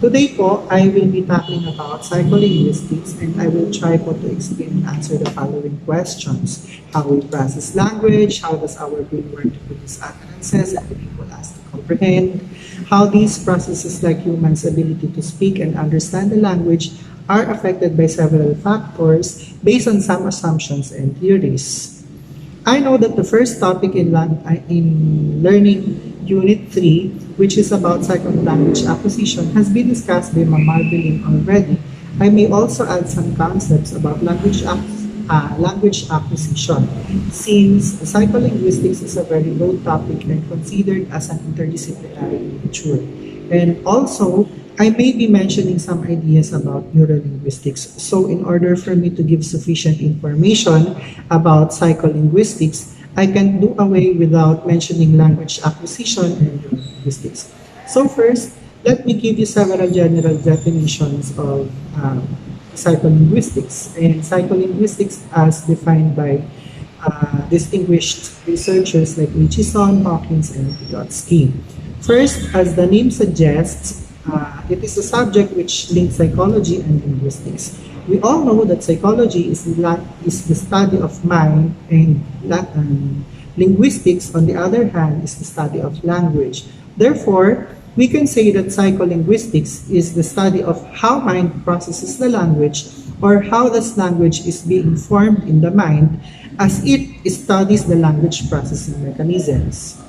Today po, I will be tackling about psycholinguistics and I will try po to explain and answer the following questions. How we process language, how does our brain work to produce utterances and enable us to comprehend, how these processes like humans' ability to speak and understand the language are affected by several factors based on some assumptions and theories. I know that the first topic in Learning Unit 3, which is about second language acquisition, has been discussed by Ma'am Marveline already. I may also add some concepts about language acquisition, since psycholinguistics is a very broad topic and considered as an interdisciplinary nature. And also, I may be mentioning some ideas about neurolinguistics. So in order for me to give sufficient information about psycholinguistics, I can do away without mentioning language acquisition and neurolinguistics. So first, let me give you several general definitions of psycholinguistics. And psycholinguistics as defined by distinguished researchers like Hutchison, Hawkins, and Vygotsky. First, as the name suggests, it is a subject which links psychology and linguistics. We all know that psychology is the study of mind, and linguistics, on the other hand, is the study of language. Therefore, we can say that psycholinguistics is the study of how mind processes the language, or how this language is being formed in the mind as it studies the language processing mechanisms.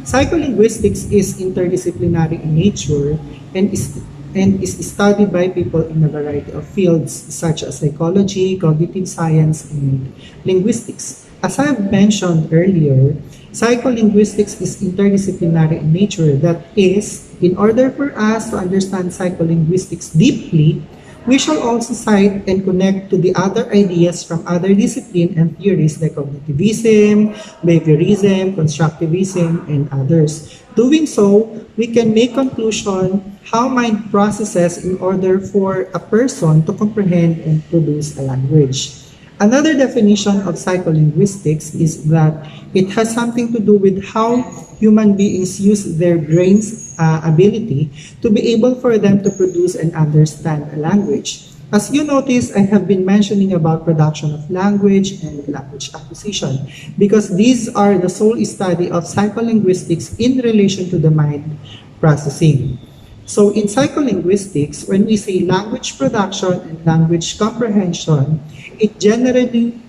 Psycholinguistics is interdisciplinary in nature and is studied by people in a variety of fields such as psychology, cognitive science, and linguistics. As I have mentioned earlier, psycholinguistics is interdisciplinary in nature. That is, in order for us to understand psycholinguistics deeply, we shall also cite and connect to the other ideas from other disciplines and theories like cognitivism, behaviorism, constructivism, and others. Doing so, we can make conclusion how mind processes in order for a person to comprehend and produce a language. Another definition of psycholinguistics is that it has something to do with how human beings use their brain's ability to be able for them to produce and understand a language. As you notice, I have been mentioning about production of language and language acquisition because these are the sole study of psycholinguistics in relation to the mind processing. So in psycholinguistics, when we say language production and language comprehension, it generally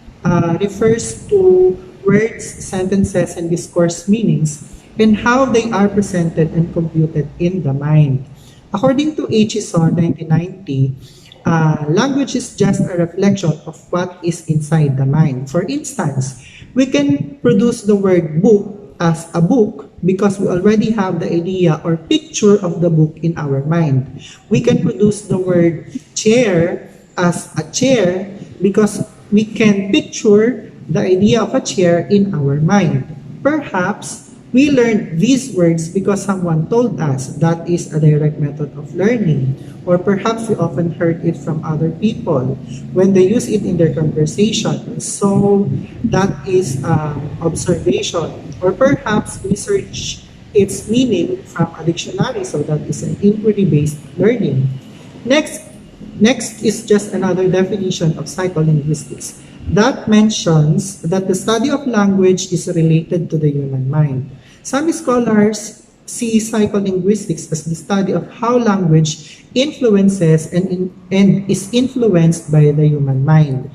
refers to words, sentences, and discourse meanings and how they are presented and computed in the mind. According to Hutchison, 1990, language is just a reflection of what is inside the mind. For instance, we can produce the word book as a book because we already have the idea or picture of the book in our mind. We can produce the word chair as a chair because we can picture the idea of a chair in our mind. Perhaps we learned these words because someone told us. That is a direct method of learning. Or perhaps we often heard it from other people when they use it in their conversation. So that is observation. Or perhaps we search its meaning from a dictionary. So that is an inquiry-based learning. Next is just another definition of psycholinguistics. That mentions that the study of language is related to the human mind. Some scholars see psycholinguistics as the study of how language influences and is influenced by the human mind.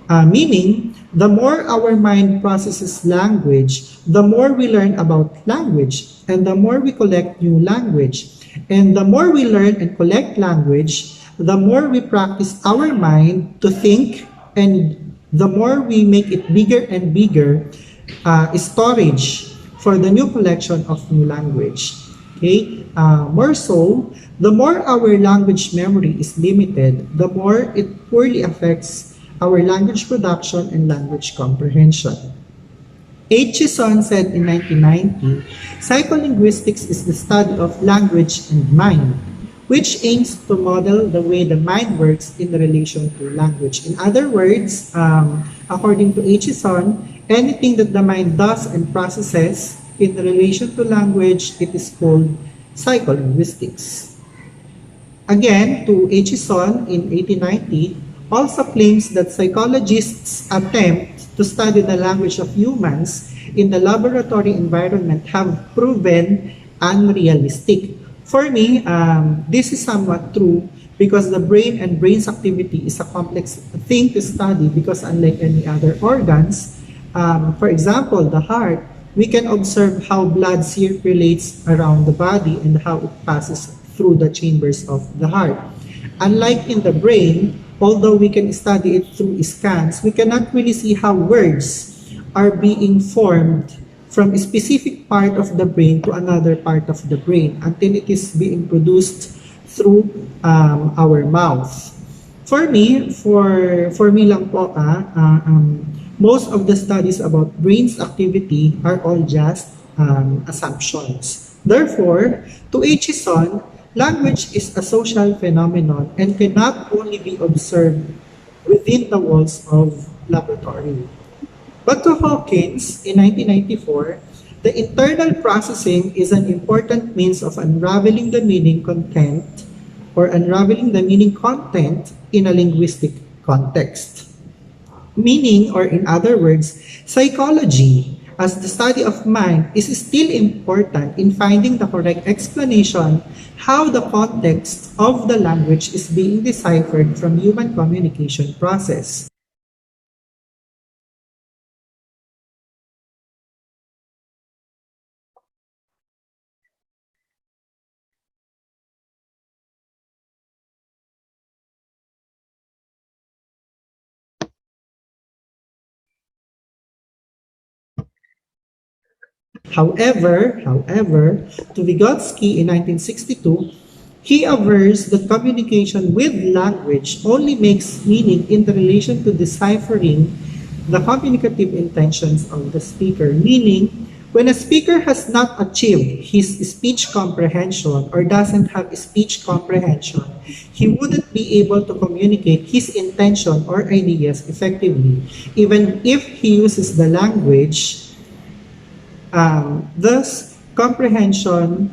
Meaning, the more our mind processes language, the more we learn about language, and the more we collect new language. And the more we learn and collect language, the more we practice our mind to think, and the more we make it bigger and bigger storage for the new collection of new language. Okay? More so, the more our language memory is limited, the more it poorly affects our language production and language comprehension. Hutchison said in 1990, psycholinguistics is the study of language and mind, which aims to model the way the mind works in relation to language. In other words, according to Hutchison, anything that the mind does and processes in relation to language, it is called psycholinguistics. Again, to Acheson in 1890 also claims that psychologists' attempt to study the language of humans in the laboratory environment have proven unrealistic. For me, this is somewhat true because the brain and brain's activity is a complex thing to study because unlike any other organs, for example, the heart, we can observe how blood circulates around the body and how it passes through the chambers of the heart. Unlike in the brain, although we can study it through scans, we cannot really see how words are being formed from a specific part of the brain to another part of the brain until it is being produced through our mouth. For me lang po, most of the studies about brain's activity are all just assumptions. Therefore, to Acheson, language is a social phenomenon and cannot only be observed within the walls of laboratory. But to Hawkins in 1994, the internal processing is an important means of unraveling the meaning content or unraveling the meaning content in a linguistic context. Meaning, or in other words, psychology as the study of mind is still important in finding the correct explanation how the context of the language is being deciphered from human communication process. However, to Vygotsky in 1962, he avers that communication with language only makes meaning in the relation to deciphering the communicative intentions of the speaker, meaning when a speaker has not achieved his speech comprehension or doesn't have speech comprehension, he wouldn't be able to communicate his intention or ideas effectively, even if he uses the language. Thus, comprehension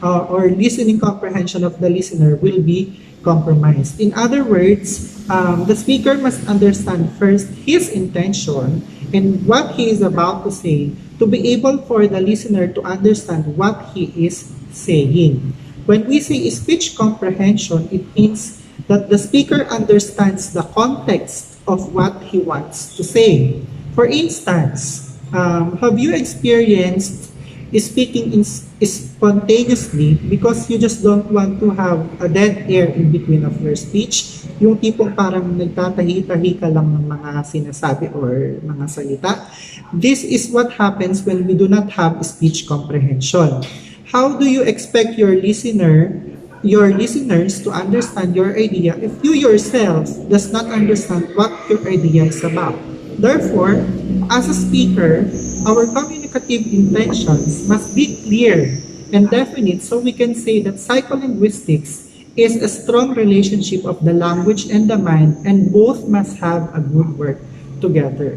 or listening comprehension of the listener will be compromised. In other words, the speaker must understand first his intention and what he is about to say to be able for the listener to understand what he is saying. When we say speech comprehension, it means that the speaker understands the context of what he wants to say. For instance, have you experienced speaking spontaneously because you just don't want to have a dead air in between of your speech? Yung tipong parang nagtatahi-tahi ka lang ng mga sinasabi or mga salita. This is what happens when we do not have speech comprehension. How do you expect your listeners to understand your idea if you yourself does not understand what your idea is about? Therefore, as a speaker, our communicative intentions must be clear and definite so we can say that psycholinguistics is a strong relationship of the language and the mind and both must have a good work together.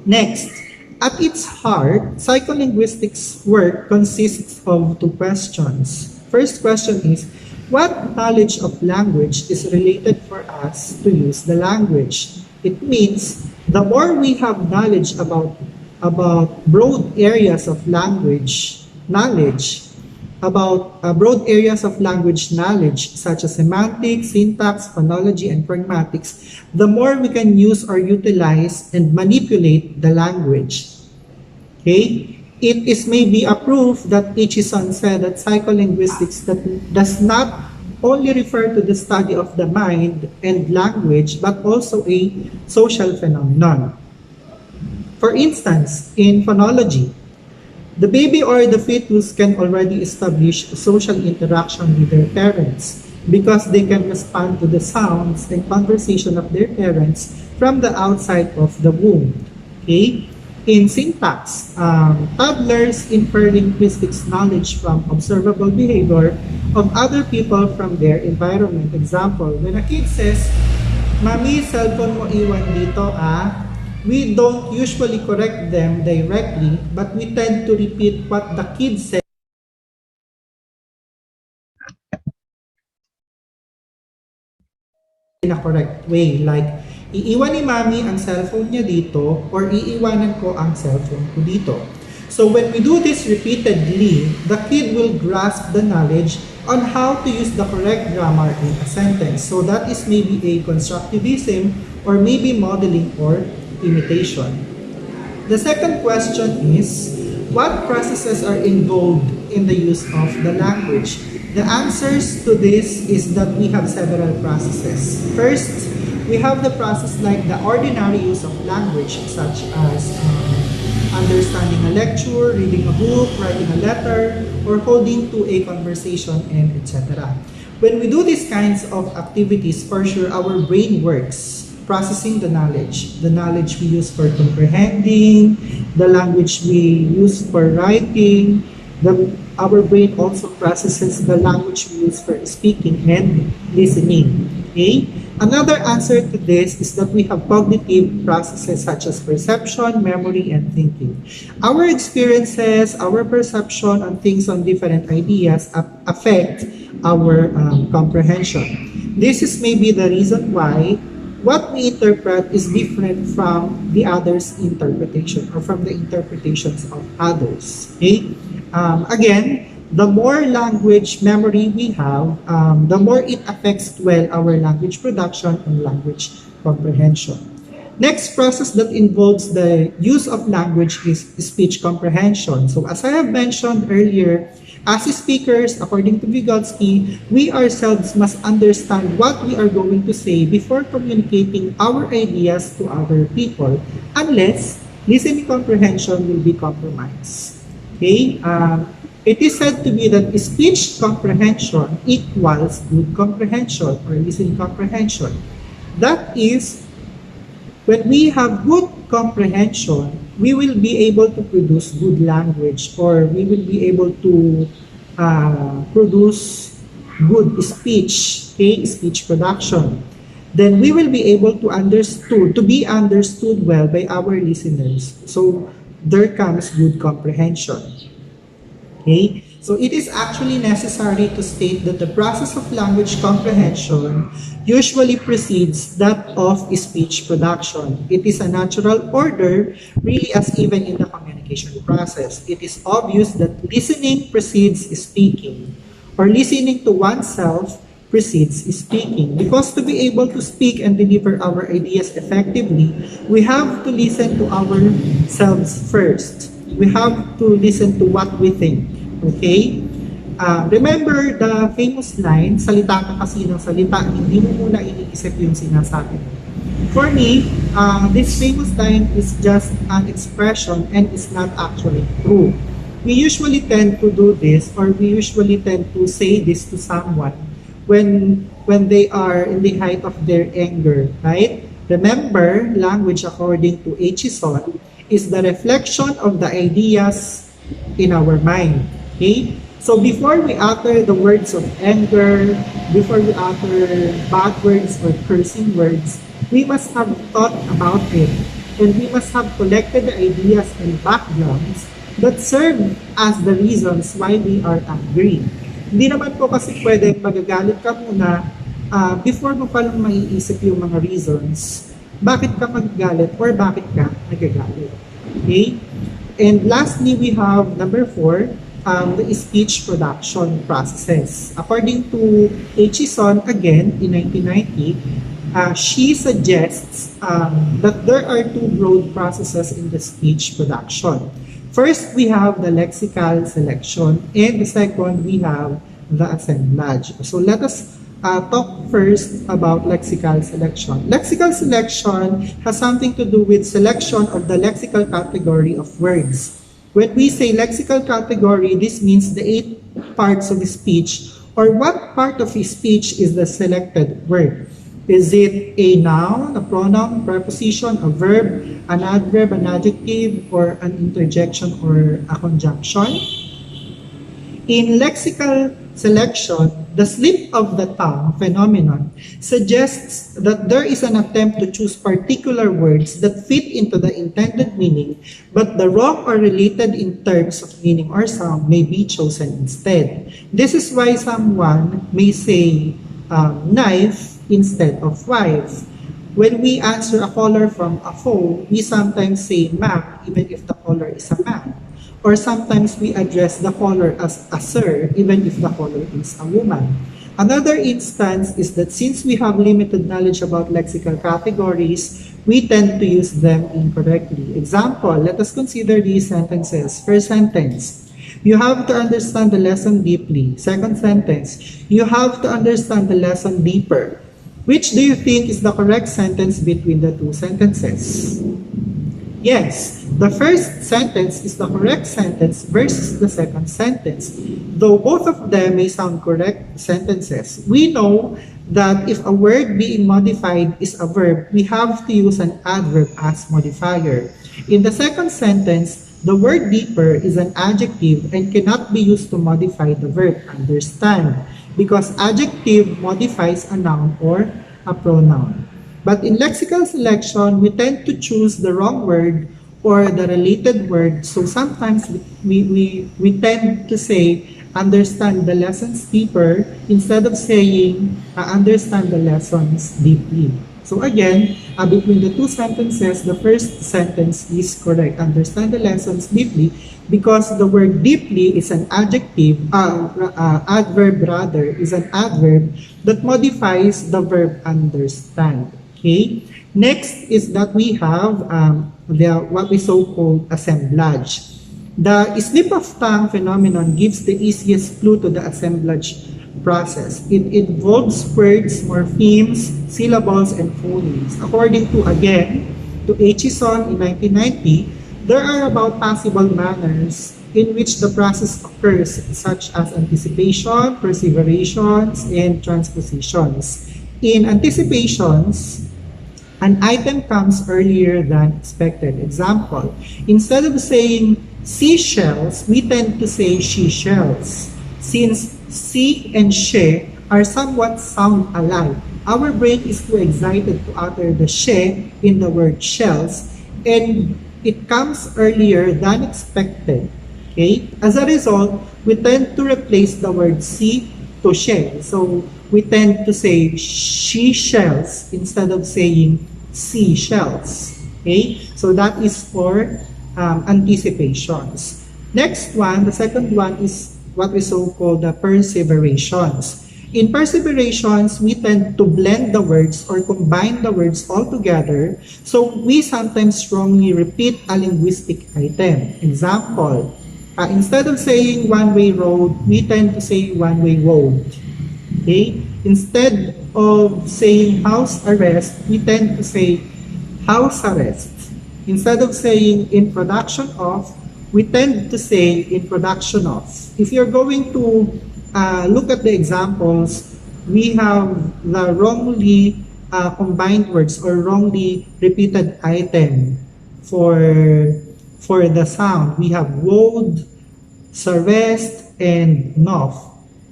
Next, at its heart, psycholinguistics work consists of two questions. First question is, what knowledge of language is related for us to use the language? It means the more we have knowledge about broad areas of language knowledge, such as semantics, syntax, phonology, and pragmatics, the more we can use or utilize and manipulate the language. Okay? It is maybe a proof that Acheson said that psycholinguistics that does not only refer to the study of the mind and language, but also a social phenomenon. For instance, in phonology, the baby or the fetus can already establish social interaction with their parents because they can respond to the sounds and conversation of their parents from the outside of the womb. Okay? In syntax, toddlers infer linguistics knowledge from observable behavior of other people from their environment. Example, when a kid says, "Mami, cellphone mo iwan dito ah," we don't usually correct them directly, but we tend to repeat what the kid said in a correct way. Like, iiwan ni Mami ang cellphone niya dito or iiwanan ko ang cellphone ko dito. So when we do this repeatedly, the kid will grasp the knowledge on how to use the correct grammar in a sentence. So that is maybe a constructivism or maybe modeling or imitation. The second question is, what processes are involved in the use of the language? The answers to this is that we have several processes. First, we have the process like the ordinary use of language, such as understanding a lecture, reading a book, writing a letter, or holding to a conversation, and etc. When we do these kinds of activities, for sure, our brain works, processing the knowledge we use for comprehending, the language we use for writing. Our brain also processes the language we use for speaking and listening. Okay? Another answer to this is that we have cognitive processes such as perception, memory, and thinking. Our experiences, our perception on things, on different ideas affect our comprehension. This is maybe the reason why what we interpret is different from the others' interpretation or from the interpretations of others. Okay? Again, the more language memory we have, the more it affects well our language production and language comprehension. Next process that involves the use of language is speech comprehension. So as I have mentioned earlier, as speakers, according to Vygotsky, we ourselves must understand what we are going to say before communicating our ideas to other people, unless listening comprehension will be compromised. Okay? It is said to be that speech comprehension equals good comprehension or listening comprehension. That is, when we have good comprehension, we will be able to produce good language, or we will be able to produce good speech, okay, speech production. Then we will be able to be understood well by our listeners. So there comes good comprehension. Okay? So it is actually necessary to state that the process of language comprehension usually precedes that of speech production. It is a natural order, really, as even in the communication process. It is obvious that listening precedes speaking, or listening to oneself precedes speaking. Because to be able to speak and deliver our ideas effectively, we have to listen to ourselves first. We have to listen to what we think. Okay? Remember the famous line, salita ka kasi ng salita, hindi mo muna iniisip yung sinasabi mo. For me, this famous line is just an expression and is not actually true. We usually tend to do this, or we usually tend to say this to someone when they are in the height of their anger, right? Remember, language, according to Hison, is the reflection of the ideas in our mind. Okay? So before we utter the words of anger, before we utter bad words or cursing words, we must have thought about it, and we must have collected the ideas and backgrounds that serve as the reasons why we are angry. Hindi naman po kasi pwedeng magagalit ka muna before mo palang maiisip yung mga reasons bakit ka magagalit or bakit ka nagagalit. Okay? And lastly, we have number 4, the speech production processes. According to Hison, again, in 1990, she suggests that there are 2 broad processes in the speech production. First, we have the lexical selection, and the second, we have the assemblage. So let us talk first about lexical selection. Lexical selection has something to do with selection of the lexical category of words. When we say lexical category, this means the 8 parts of speech, or what part of speech is the selected word. Is it a noun, a pronoun, preposition, a verb, an adverb, an adjective, or an interjection or a conjunction? In lexical selection, the slip of the tongue phenomenon suggests that there is an attempt to choose particular words that fit into the intended meaning, but the wrong or related in terms of meaning or sound may be chosen instead. This is why someone may say knife instead of wife. When we answer a caller from a phone, we sometimes say ma'am even if the caller is a man. Or sometimes we address the caller as a sir even if the caller is a woman. Another instance is that since we have limited knowledge about lexical categories, we tend to use them incorrectly. Example, let us consider these sentences. First sentence, you have to understand the lesson deeply. Second sentence, you have to understand the lesson deeper. Which do you think is the correct sentence between the two sentences? Yes, the first sentence is the correct sentence versus the second sentence. Though both of them may sound correct sentences, we know that if a word being modified is a verb, we have to use an adverb as modifier. In the second sentence, the word deeper is an adjective and cannot be used to modify the verb understand because adjective modifies a noun or a pronoun. But in lexical selection, we tend to choose the wrong word or the related word. So sometimes we tend to say, understand the lessons deeper instead of saying, understand the lessons deeply. So again, between the two sentences, the first sentence is correct. Understand the lessons deeply because the word deeply is an adjective, adverb rather, is an adverb that modifies the verb understand. Okay. Next is that we have what we so-called assemblage. The slip of tongue phenomenon gives the easiest clue to the assemblage process. It involves words, morphemes, syllables, and phonemes. According to, again, to Hison in 1990, there are about possible manners in which the process occurs, such as anticipation, perseverations, and transpositions. In anticipations, an item comes earlier than expected. Example, instead of saying seashells, we tend to say she shells. Since she and she are somewhat sound alike, our brain is too excited to utter the she in the word shells, and it comes earlier than expected. Okay? As a result, we tend to replace the word she to she. So we tend to say she shells instead of saying seashells. Okay? So that is for anticipations. Next one, the second one is what we so-call the perseverations. In perseverations, we tend to blend the words or combine the words all together. So we sometimes strongly repeat a linguistic item. Example, instead of saying one-way road, we tend to say one-way road. Okay? Instead of saying house arrest, we tend to say house arrest. Instead of saying in production of, we tend to say in production of. If you're going to look at the examples, we have the wrongly combined words or wrongly repeated item for the sound. We have woad, sarest, and nof.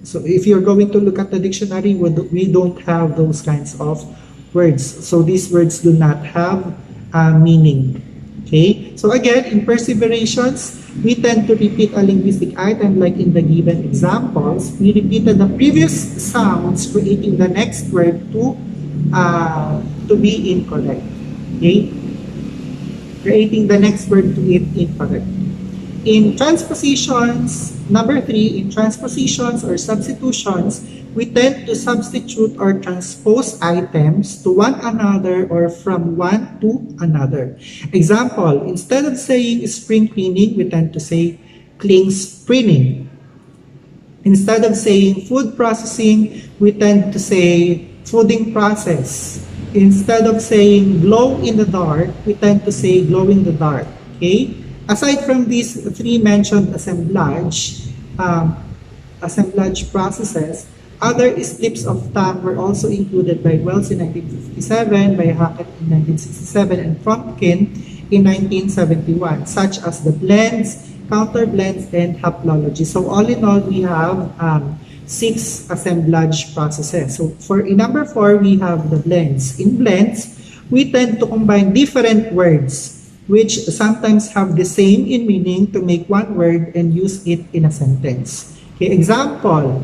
So if you're going to look at the dictionary, we don't have those kinds of words. So these words do not have meaning. Okay? So again, in perseverations, we tend to repeat a linguistic item like in the given examples. We repeated the previous sounds, creating the next word to be incorrect. Okay? Creating the next word to be incorrect. In transpositions, number 3, in transpositions or substitutions, we tend to substitute or transpose items to one another or from one to another. Example, instead of saying spring cleaning, we tend to say clean sprinting. Instead of saying food processing, we tend to say fooding process. Instead of saying glow in the dark, we tend to say glow in the dark. Okay? Aside from these 3 mentioned assemblage processes, other slips of tongue were also included by Wells in 1957, by Hackett in 1967, and Fromkin in 1971, such as the blends, counterblends, and haplology. So all in all, we have 6 assemblage processes. So in number 4, we have the blends. In blends, we tend to combine different words which sometimes have the same in meaning to make one word and use it in a sentence. Okay, example,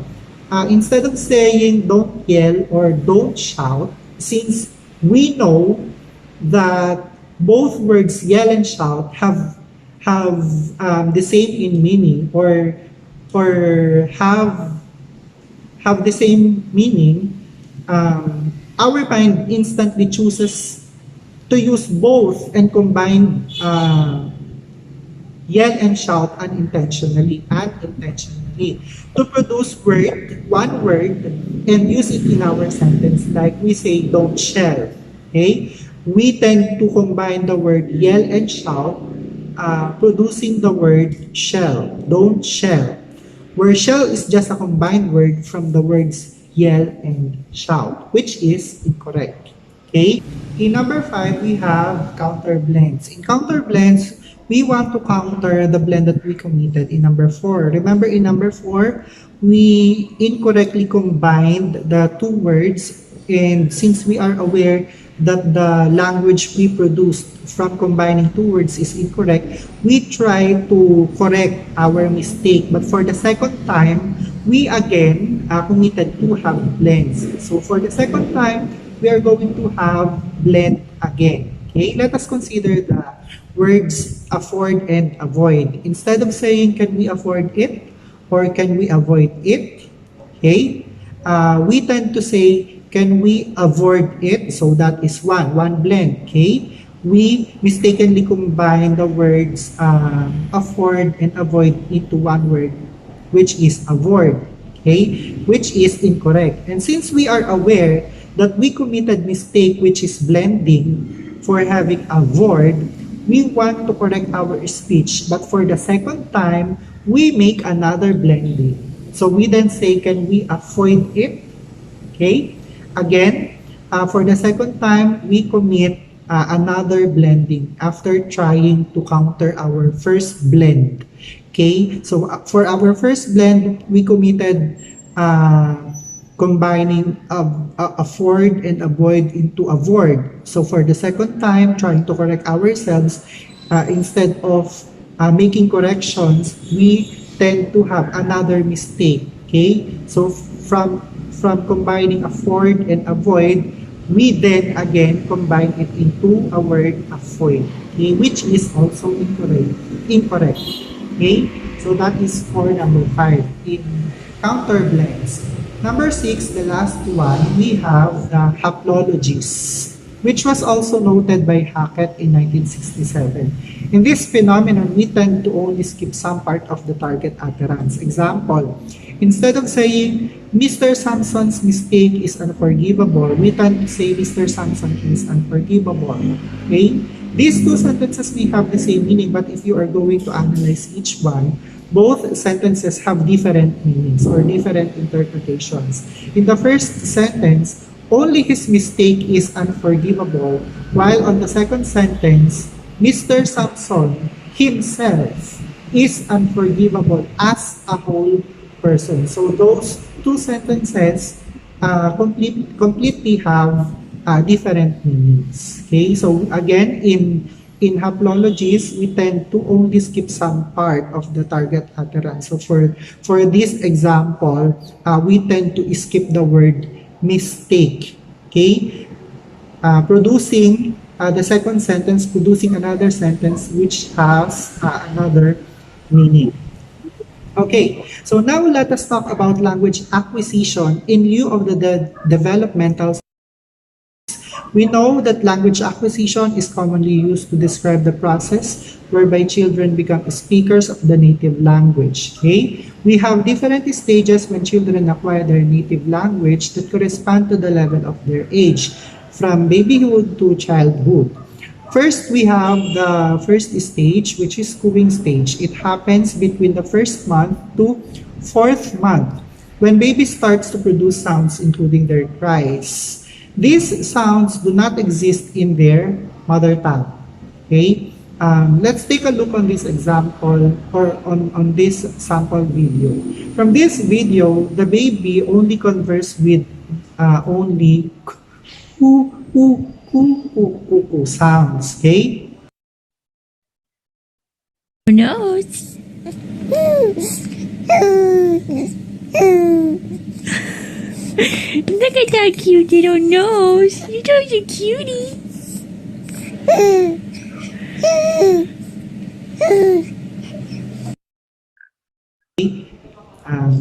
Instead of saying don't yell or don't shout, since we know that both words yell and shout have the same in meaning, or have the same meaning, our mind instantly chooses to use both and combine yell and shout unintentionally to produce one word and use it in our sentence. Like we say, don't shell. Okay? We tend to combine the word yell and shout, producing the word shell. Don't shell. Where shell is just a combined word from the words yell and shout, which is incorrect. Okay? In number 5, we have counterblends. In counterblends, we want to counter the blend that we committed in number 4. Remember, in number 4, we incorrectly combined the two words, and since we are aware that the language we produced from combining two words is incorrect, we try to correct our mistake. But for the second time, we again committed to have blends. So for the second time, we are going to have blend again. Okay, let us consider the words afford and avoid. Instead of saying, can we afford it or can we avoid it? Okay, we tend to say, can we avoid it? So that is one blend. Okay, we mistakenly combine the words afford and avoid into one word, which is avoid. Okay, which is incorrect. And since we are aware that we committed mistake, which is blending, for having avoid, we want to correct our speech. But for the second time, we make another blending. So we then say, can we avoid it? Okay. Again, for the second time, we commit another blending after trying to counter our first blend. Okay. So for our first blend, we committed combining afford and avoid into avoid. So for the second time, trying to correct ourselves, instead of making corrections, we tend to have another mistake. Okay, so from combining afford and avoid, we then again combine it into a word avoid. Okay, which is also incorrect. Okay, so that is for number 5 in counterblends. Number 6, the last one, we have the haplologies, which was also noted by Hackett in 1967. In this phenomenon, we tend to only skip some part of the target utterance. Example, instead of saying, Mr. Sampson's mistake is unforgivable, we tend to say, Mr. Sampson is unforgivable. Okay? These two sentences may have the same meaning, but if you are going to analyze each one, both sentences have different meanings or different interpretations. In the first sentence, only his mistake is unforgivable, while on the second sentence, Mr. Sampson himself is unforgivable as a whole person. So those two sentences completely have different meanings. Okay, so again, in haplologies, we tend to only skip some part of the target utterance. So for this example, we tend to skip the word mistake. Okay, producing the second sentence, producing another sentence which has another meaning. Okay, so now let us talk about language acquisition in lieu of the developmental. We know that language acquisition is commonly used to describe the process whereby children become speakers of the native language. Okay? We have different stages when children acquire their native language that correspond to the level of their age, from babyhood to childhood. First, we have the first stage, which is cooing stage. It happens between the first month to fourth month, when baby starts to produce sounds, including their cries. These sounds do not exist in their mother tongue. Okay? Let's take a look on this example or on this sample video. From this video, the baby only converses with only ku, ku, ku, ku, ku, ku sounds. Okay? Nose. Look at that cute little nose. You're such a cutie.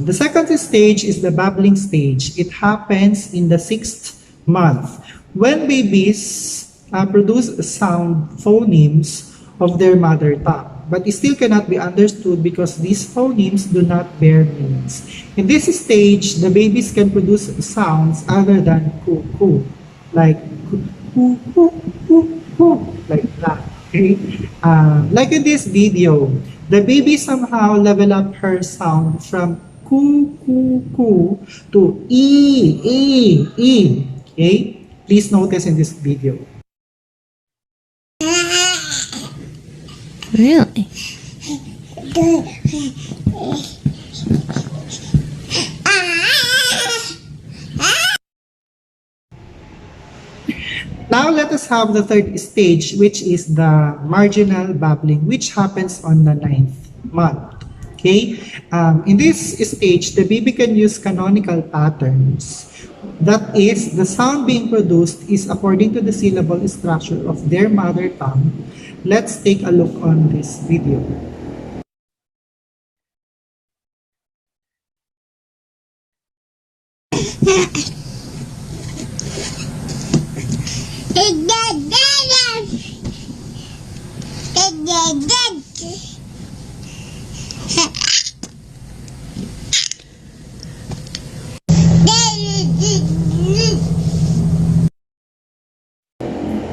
The second stage is the babbling stage. It happens in the sixth month when babies produce sound phonemes of their mother tongue, but it still cannot be understood because these phonemes do not bear meanings. In this stage, the babies can produce sounds other than coo coo, like coo coo coo coo, like that. Okay? Like in this video, the baby somehow level up her sound from coo coo coo to e. Okay? Please notice in this video. Really? Now let us have the third stage, which is the marginal babbling, which happens on the ninth month. Okay? In this stage, the baby can use canonical patterns. That is, the sound being produced is according to the syllable structure of their mother tongue. Let's take a look on this video.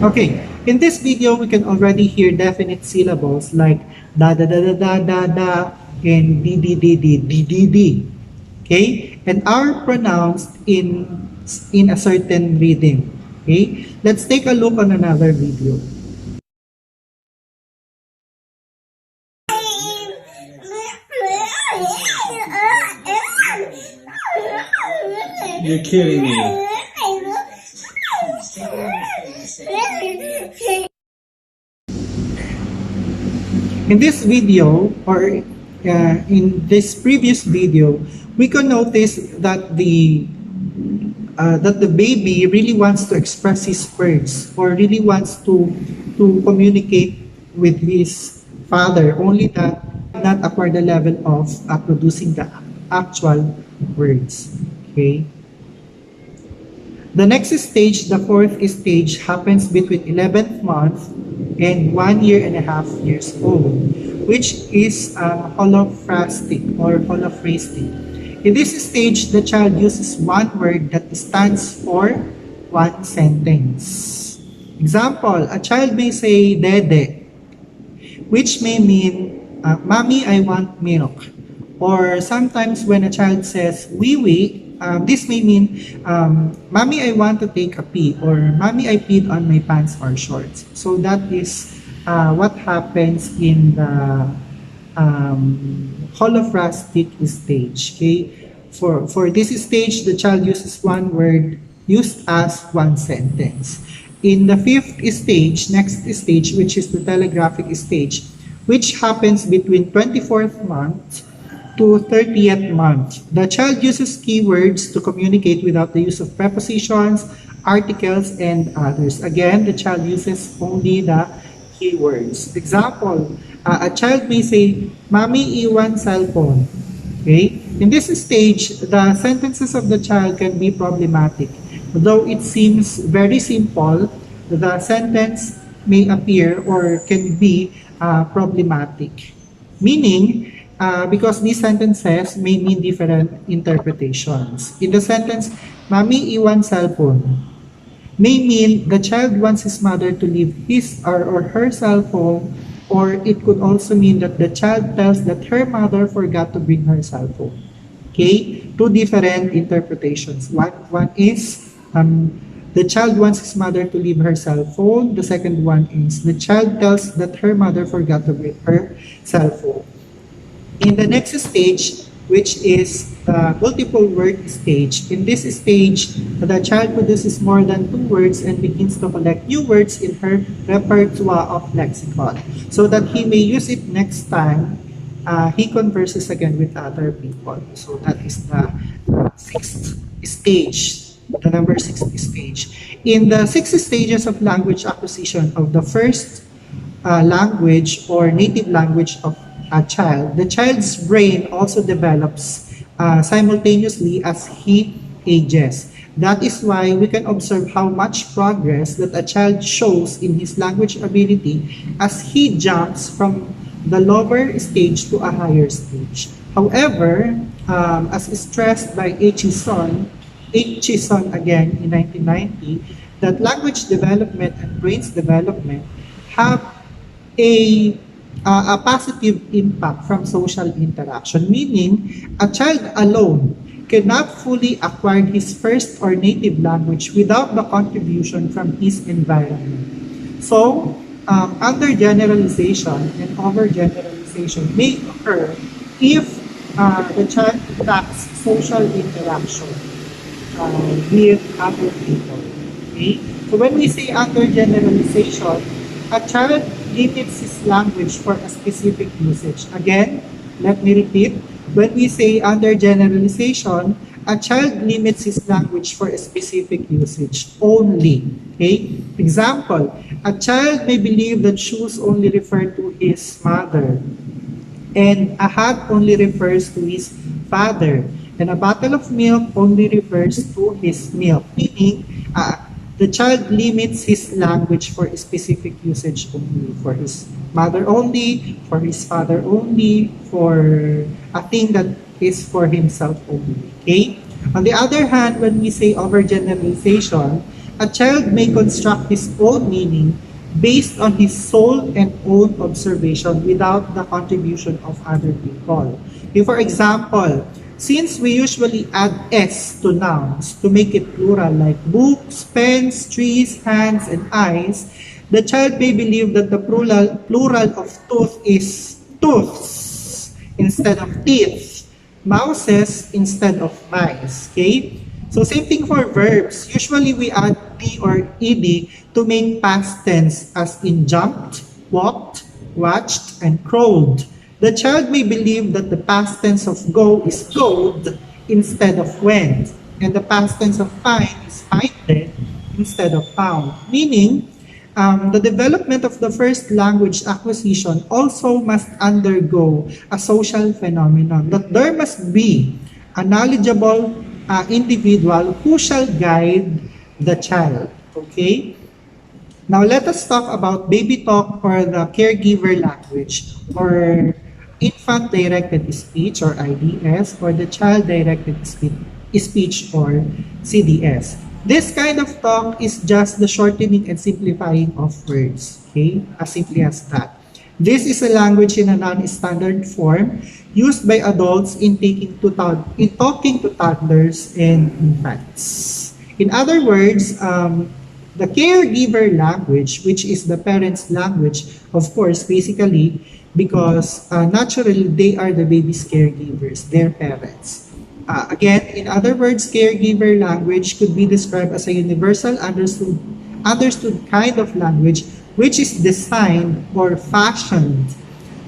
Okay, in this video, we can already hear definite syllables like da da da da da da da and d d d d d d d. Okay, and are pronounced in a certain rhythm. Okay, let's take a look on another video. You're kidding me. In this video, or in this previous video, we can notice that the baby really wants to express his words or really wants to communicate with his father, only that not acquire the level of producing the actual words. Okay. The next stage, the fourth stage, happens between 11th month and 1 year and a half years old, which is holophrastic or holophrastic. In this stage, the child uses one word that stands for one sentence. Example, a child may say dede, which may mean, Mommy, I want milk. Or sometimes when a child says wee, this may mean, Mommy, I want to take a pee, or Mommy, I peed on my pants or shorts. So that is what happens in the holophrastic stage. Okay, for this stage, the child uses one word used as one sentence. In the fifth stage, next stage, which is the telegraphic stage, which happens between 24th month to 30th month. The child uses keywords to communicate without the use of prepositions, articles, and others. Again, the child uses only the keywords. Example, a child may say, Mommy, iwan cellphone. Okay? In this stage, the sentences of the child can be problematic. Though it seems very simple, the sentence may appear or can be problematic. Meaning, because these sentences may mean different interpretations. In the sentence, Mommy, iwan cellphone, may mean the child wants his mother to leave his or her cell phone, or it could also mean that the child tells that her mother forgot to bring her cell phone. Okay? Two different interpretations. One is the child wants his mother to leave her cell phone. The second one is the child tells that her mother forgot to bring her cell phone. In the next stage, which is the multiple word stage, in this stage, the child produces more than 2 words and begins to collect new words in her repertoire of lexicon so that he may use it next time he converses again with other people. So that is the sixth stage, the number sixth stage. In the six stages of language acquisition of the first language or native language of a child, the child's brain also develops simultaneously as he ages. That is why we can observe how much progress that a child shows in his language ability as he jumps from the lower stage to a higher stage. However, as stressed by Hison again in 1990, that language development and brain's development have a a positive impact from social interaction, meaning a child alone cannot fully acquire his first or native language without the contribution from his environment. So, undergeneralization and overgeneralization may occur if the child lacks social interaction with other people. Okay? So when we say undergeneralization, a child limits his language for a specific usage. Again, let me repeat. When we say undergeneralization, a child limits his language for a specific usage only. Okay? Example, a child may believe that shoes only refer to his mother, and a hat only refers to his father, and a bottle of milk only refers to his milk. Meaning, the child limits his language for a specific usage only, for his mother only, for his father only, for a thing that is for himself only. Okay? On the other hand, when we say overgeneralization, a child may construct his own meaning based on his sole and own observation without the contribution of other people. For example, since we usually add S to nouns to make it plural, like books, pens, trees, hands, and eyes, the child may believe that the plural of tooth is tooths instead of teeth, mouses instead of mice. Okay? So same thing for verbs. Usually we add D or ED to make past tense, as in jumped, walked, watched, and crowed. The child may believe that the past tense of go is goed instead of went, and the past tense of find is finded instead of found. Meaning, the development of the first language acquisition also must undergo a social phenomenon, that there must be a knowledgeable individual who shall guide the child. Okay? Now let us talk about baby talk, or the caregiver language, or infant-directed speech, or IDS, or the child-directed speech, or CDS. This kind of talk is just the shortening and simplifying of words. Okay? As simply as that. This is a language in a non-standard form used by adults in talking to toddlers and infants. In other words, the caregiver language, which is the parent's language, of course, basically, because naturally they are the baby's caregivers, their parents. Again, in other words, caregiver language could be described as a universal understood kind of language which is designed or fashioned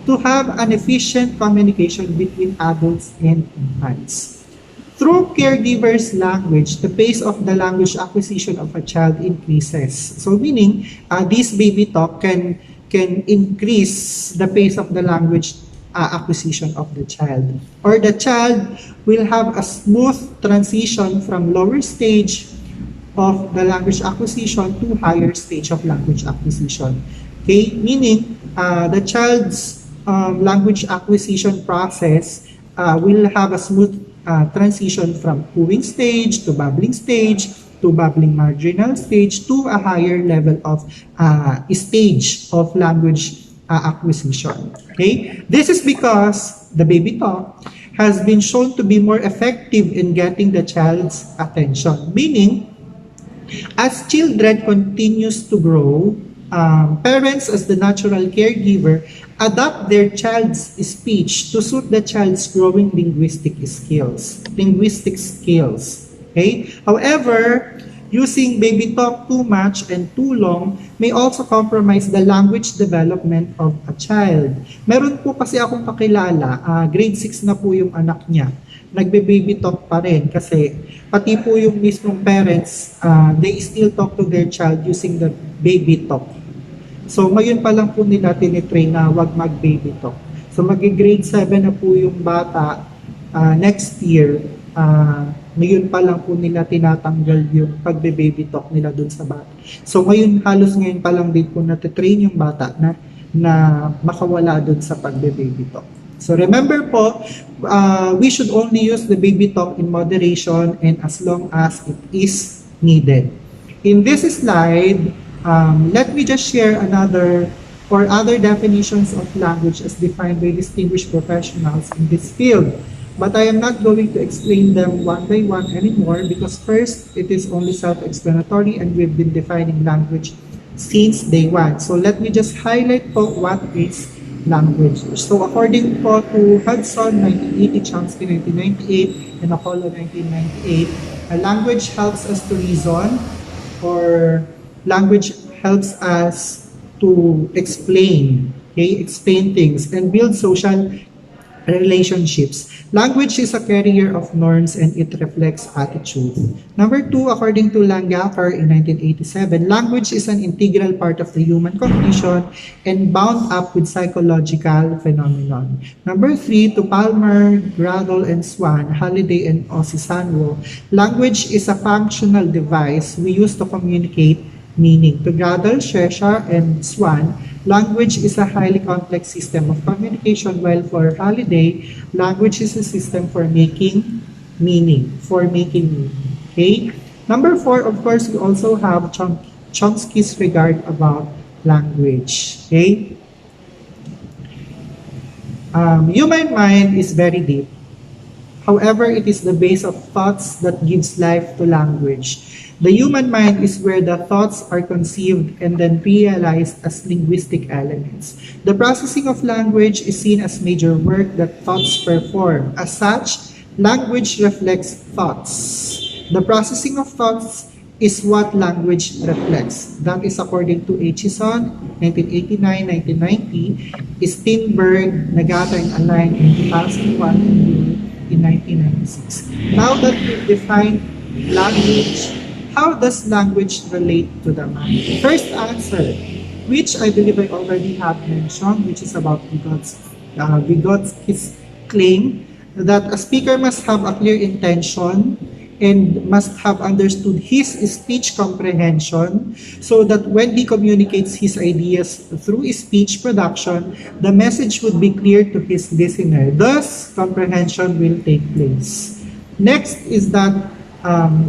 to have an efficient communication between adults and infants. Through caregiver's language, the pace of the language acquisition of a child increases. So meaning, this baby talk can increase the pace of the language acquisition of the child. Or the child will have a smooth transition from lower stage of the language acquisition to higher stage of language acquisition. Okay, meaning the child's language acquisition process will have a smooth transition from cooing stage to babbling marginal stage to a higher level of stage of language acquisition. Okay, this is because the baby talk has been shown to be more effective in getting the child's attention, meaning as children continues to grow, parents as the natural caregiver adapt their child's speech to suit the child's growing linguistic skills. Okay? However, using baby talk too much and too long may also compromise the language development of a child. Meron po kasi akong kakilala, grade 6 na po yung anak niya. nagbe-baby talk pa rin kasi pati po yung mismong parents, they still talk to their child using the baby talk. So ngayon pa lang po nila tinitrain na wag mag-baby talk. So mag-grade 7 na po yung bata next year. Ngayon pa lang po nila tinatanggal yung pagbe-baby talk nila dun sa bata. So ngayon, halos ngayon pa lang din po natitrain yung bata na makawala dun sa pagbe-baby talk. So remember po, we should only use the baby talk in moderation and as long as it is needed. In this slide, let me just share another or other definitions of language as defined by distinguished professionals in this field. But I am not going to explain them one by one anymore because first, it is only self-explanatory and we've been defining language since day one. So let me just highlight po what is language. So according po to Hudson, 1980, Chomsky, 1998, and Apollo, 1998, a language helps us to reason, or language helps us to explain, okay, explain things and build social relationships. Language is a carrier of norms and it reflects attitude. Number 2, according to Langacker in 1987, language is an integral part of the human cognition and bound up with psychological phenomenon. Number 3, to Palmer, Gradle, and Swan, Halliday, and Osisanwo, language is a functional device we use to communicate meaning. To Gradle, Shresha, and Swan, language is a highly complex system of communication, while for Halliday, language is a system for making meaning. Okay? Number 4, of course, we also have Chomsky's regard about language. Okay? Human mind is very deep. However, it is the base of thoughts that gives life to language. The human mind is where the thoughts are conceived and then realized as linguistic elements. The processing of language is seen as major work that thoughts perform. As such, language reflects thoughts. The processing of thoughts is what language reflects. That is according to Aitchison, 1989-1990, Steinberg, Nagata, and Align in 2001, and in 1996. Now that we've defined language, how does language relate to the mind? First answer, which I believe I already have mentioned, which is about Vygotsky's claim that a speaker must have a clear intention and must have understood his speech comprehension so that when he communicates his ideas through speech production, the message would be clear to his listener. Thus, comprehension will take place. Next is that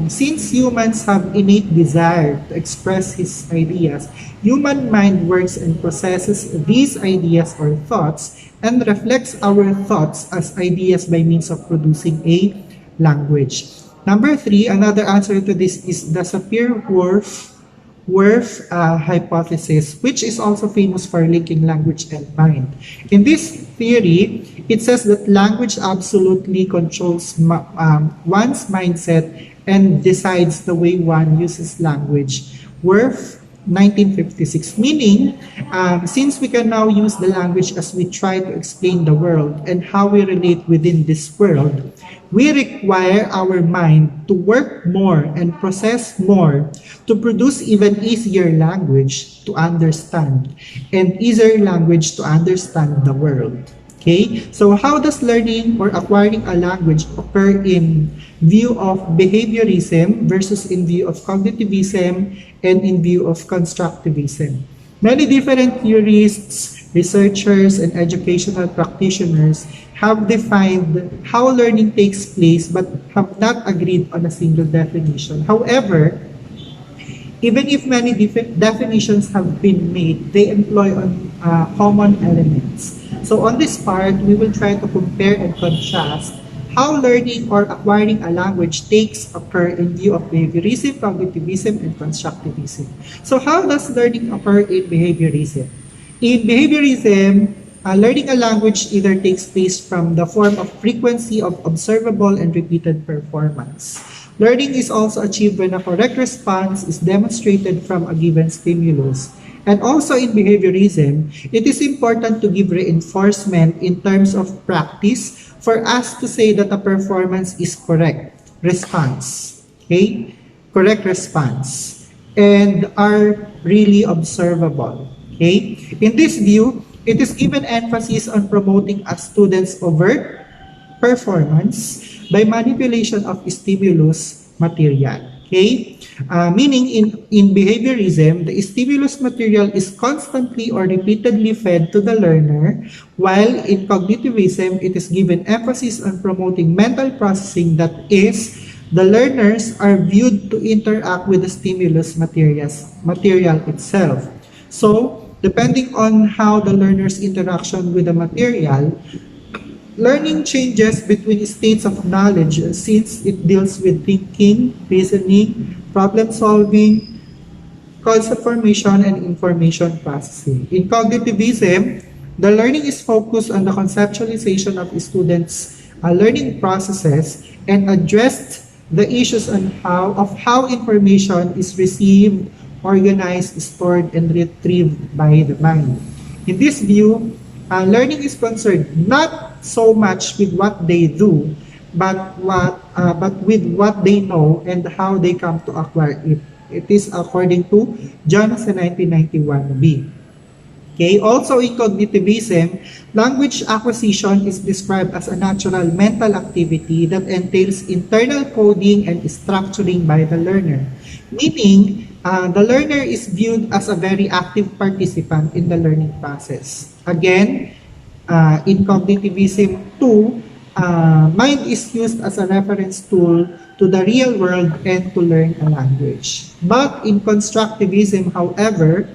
since humans have innate desire to express his ideas, human mind works and processes these ideas or thoughts and reflects our thoughts as ideas by means of producing a language. Number 3, another answer to this is the Sapir-Whorf hypothesis, which is also famous for linking language and mind. In this theory, it says that language absolutely controls one's mindset and decides the way one uses language. Whorf, 1956, meaning since we can now use the language as we try to explain the world and how we relate within this world, we require our mind to work more and process more to produce even easier language to understand and easier language to understand the world. Okay, so how does learning or acquiring a language occur in view of behaviorism versus in view of cognitivism and in view of constructivism? Many different theorists, researchers, and educational practitioners have defined how learning takes place but have not agreed on a single definition. However, even if many definitions have been made, they employ on common elements. So on this part, we will try to compare and contrast how learning or acquiring a language takes occur in view of behaviorism, cognitivism, and constructivism. So how does learning occur in behaviorism? In behaviorism, learning a language either takes place from the form of frequency of observable and repeated performance. Learning is also achieved when a correct response is demonstrated from a given stimulus. And also in behaviorism, it is important to give reinforcement in terms of practice for us to say that a performance is correct response. Okay? Correct response. And are really observable. Okay? In this view, it is given emphasis on promoting a student's overt performance by manipulation of stimulus material. Okay? Meaning in behaviorism, the stimulus material is constantly or repeatedly fed to the learner, while in cognitivism, it is given emphasis on promoting mental processing, that is, the learners are viewed to interact with the stimulus material itself. So, depending on how the learner's interaction with the material, learning changes between states of knowledge since it deals with thinking, reasoning, problem solving, concept formation, and information processing. In cognitivism, the learning is focused on the conceptualization of students' learning processes and addressed the issues on how information is received, organized, stored, and retrieved by the mind. In this view, learning is concerned not so much with what they do, but with what they know and how they come to acquire it. It is according to Jonas 1991b. Okay. Also in cognitivism, language acquisition is described as a natural mental activity that entails internal coding and structuring by the learner. Meaning, the learner is viewed as a very active participant in the learning process. Again, in cognitivism too, mind is used as a reference tool to the real world and to learn a language. But in constructivism, however,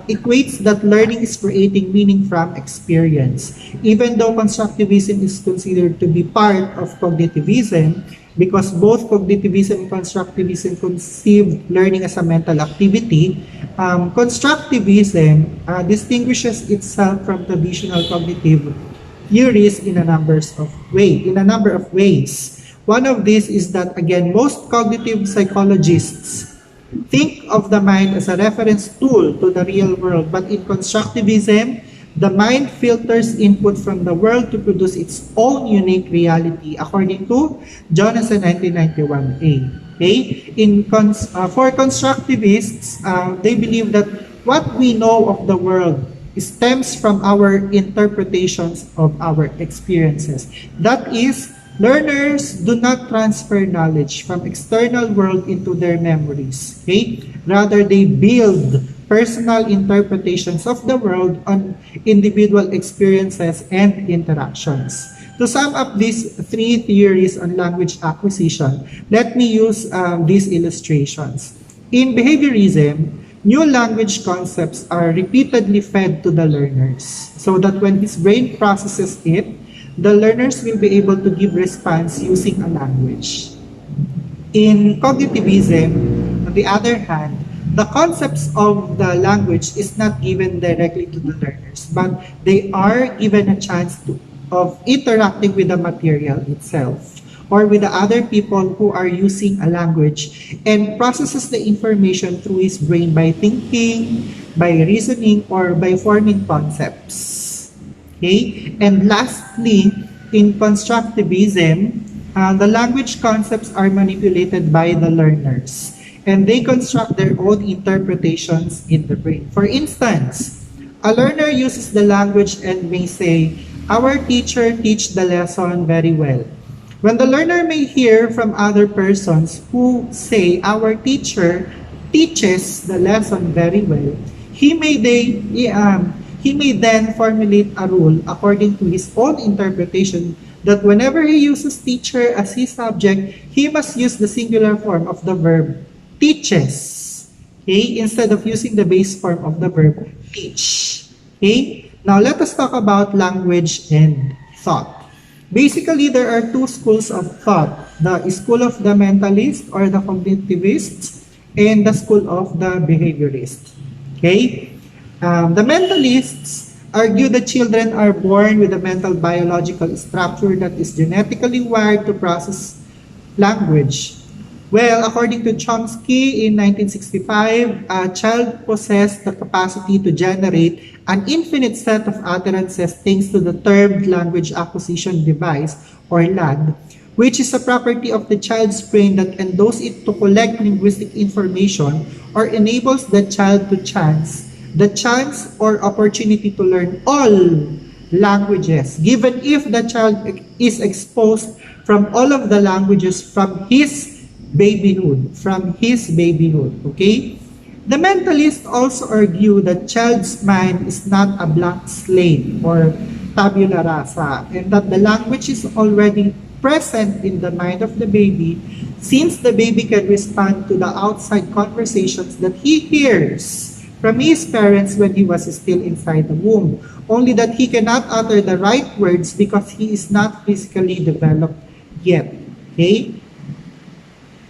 equates that learning is creating meaning from experience. Even though constructivism is considered to be part of cognitivism, because both cognitivism and constructivism conceive learning as a mental activity, constructivism distinguishes itself from traditional cognitive theories in a number of ways. One of these is that, again, most cognitive psychologists think of the mind as a reference tool to the real world, but in constructivism, the mind filters input from the world to produce its own unique reality, according to Jonas 1991a. Okay? For constructivists, they believe that what we know of the world stems from our interpretations of our experiences. That is, learners do not transfer knowledge from external world into their memories. Okay? Rather, they build personal interpretations of the world on individual experiences and interactions. To sum up these three theories on language acquisition, let me use these illustrations. In behaviorism, new language concepts are repeatedly fed to the learners so that when his brain processes it, the learners will be able to give response using a language. In cognitivism, on the other hand, the concepts of the language is not given directly to the learners, but they are given a chance of interacting with the material itself or with the other people who are using a language and processes the information through his brain by thinking, by reasoning, or by forming concepts. Okay? And lastly, in constructivism, the language concepts are manipulated by the learners and they construct their own interpretations in the brain. For instance, a learner uses the language and may say, "Our teacher teach the lesson very well." When the learner may hear from other persons who say, "Our teacher teaches the lesson very well," he may then formulate a rule according to his own interpretation that whenever he uses teacher as his subject, he must use the singular form of the verb teaches, okay, instead of using the base form of the verb teach. Okay? Now let us talk about language and thought. Basically, there are two schools of thought, the school of the mentalist or the cognitivist and the school of the behaviorist. Okay? The mentalists argue that children are born with a mental biological structure that is genetically wired to process language. Well, according to Chomsky in 1965, a child possessed the capacity to generate an infinite set of utterances thanks to the termed language acquisition device, or LAD, which is a property of the child's brain that endows it to collect linguistic information or enables the child to the chance or opportunity to learn all languages, given if the child is exposed from all of the languages from his babyhood, okay? The mentalists also argue that child's mind is not a blank slate or tabula rasa, and that the language is already present in the mind of the baby, since the baby can respond to the outside conversations that he hears from his parents when he was still inside the womb, only that he cannot utter the right words because he is not physically developed yet. Okay?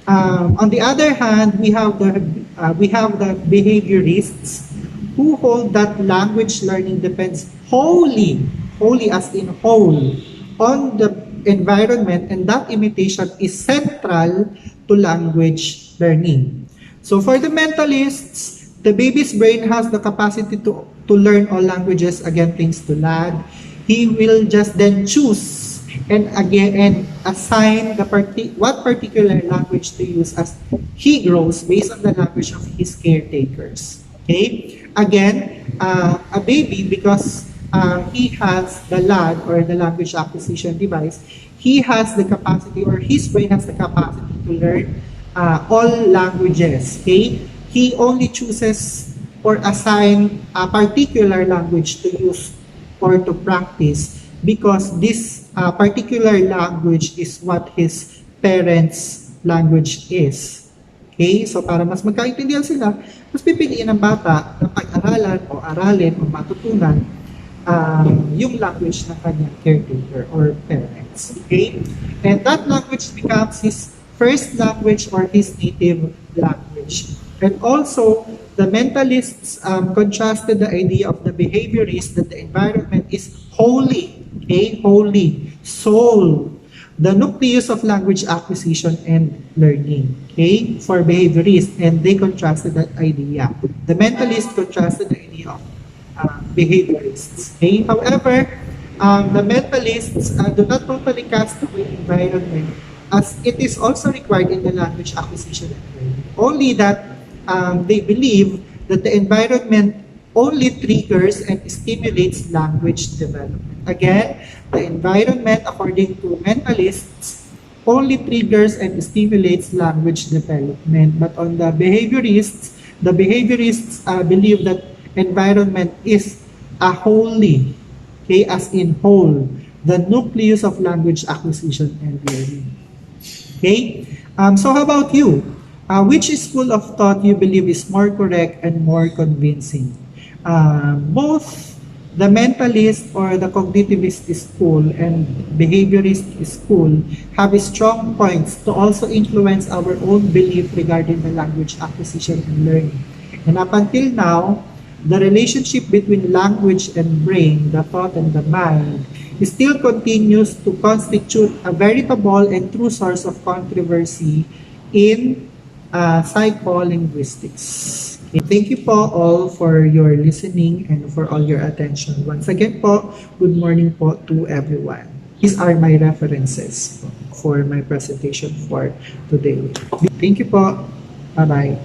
On the other hand, we have the behaviorists who hold that language learning depends wholly as in whole, on the environment, and that imitation is central to language learning. So for the mentalists, the baby's brain has the capacity to learn all languages, again thanks to LAD. He will just then choose and assign what particular language to use as he grows based on the language of his caretakers. Okay? Again, a baby, because he has the LAD, or the language acquisition device, he has the capacity, or his brain has the capacity to learn all languages. Okay? He only chooses or assign a particular language to use or to practice because this particular language is what his parents' language is. Okay? So para mas magkaintindihan sila, mas pipiliin ng bata na pag-aralan o aralin o matutunan yung language ng kanyang caretaker or parents. Okay? And that language becomes his first language or his native language. And also, the mentalists contrasted the idea of the behaviorists that the environment is wholly, okay, wholly, soul, the nucleus of language acquisition and learning, okay, for behaviorists, and they contrasted that idea. The mentalists contrasted the idea of behaviorists. Okay? However, the mentalists do not totally cast away environment, as it is also required in the language acquisition and learning. Only that they believe that the environment only triggers and stimulates language development. Again, the environment, according to mentalists, only triggers and stimulates language development. But on the behaviorists believe that environment is a wholly, okay, as in whole, the nucleus of language acquisition and learning. Okay? So how about you? Which school of thought you believe is more correct and more convincing? Both the mentalist or the cognitivist school and behaviorist school have strong points to also influence our own belief regarding the language acquisition and learning. And up until now, the relationship between language and brain, the thought and the mind, still continues to constitute a veritable and true source of controversy in psycholinguistics. Okay. Thank you po all for your listening and for all your attention. Once again po, good morning po to everyone. These are my references for my presentation for today. Thank you po. Bye-bye.